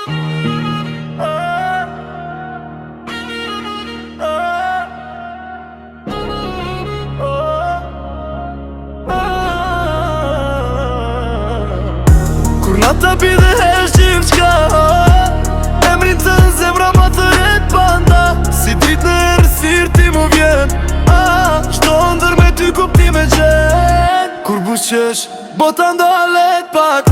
Kur nata bide hesh gjim qka emrin të në zemra ma të jet panda. Si dit në erësir ti mu vjen Shto ndër me ty kupti me gjen. Kur buqesh bota ndalet pak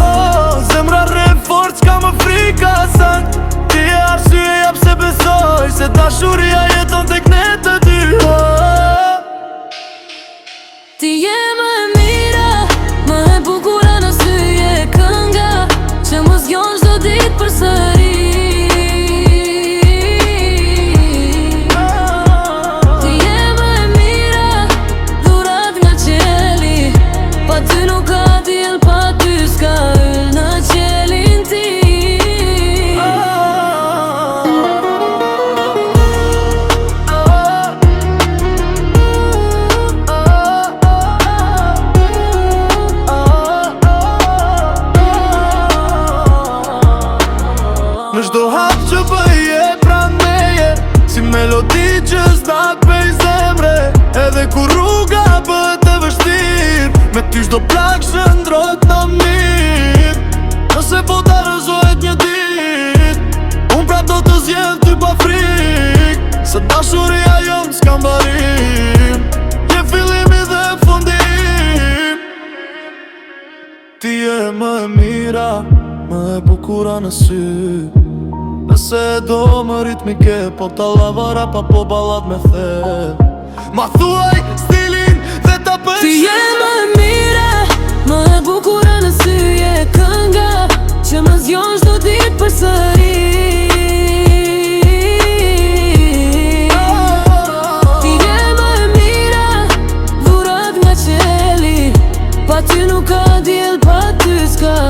zemra re fort s'ka më frika sang. Ti e arsye jap se besoj se dashuria jeton tek ne të dy Ti je më e mira, më e bukura në sy je kënga që më zgjon çdo ditë përsëri. Ti je më e mira, dhurat nga qeli, pa ty nuk ka diell, pa ty s'ka yll në qelin tim. Në shdo hap që bëje pran meje, si melodi që s'nak pej zemre. Edhe kur rruga bët e vështir, me ty shdo plak shëndrot në mirë. Nëse po ta rëzohet një dit, unë prap do të zjedh ty pa frik, se dashuria jon s'ka mbarim, je fillimi dhe fundim. Ti je më e mira, më e bukura në sy. Nëse do më ritmike, po ta lavara pa po ballat me the. Ma thuaj stilin dhe ta pëlqen. Ti je më e mira, më e bukura në sy je kënga që më zgjon çdo ditë përsëri. Ti je më e mira, dhurat nga qeli, pa ty nuk ka diell, pa ty s'ka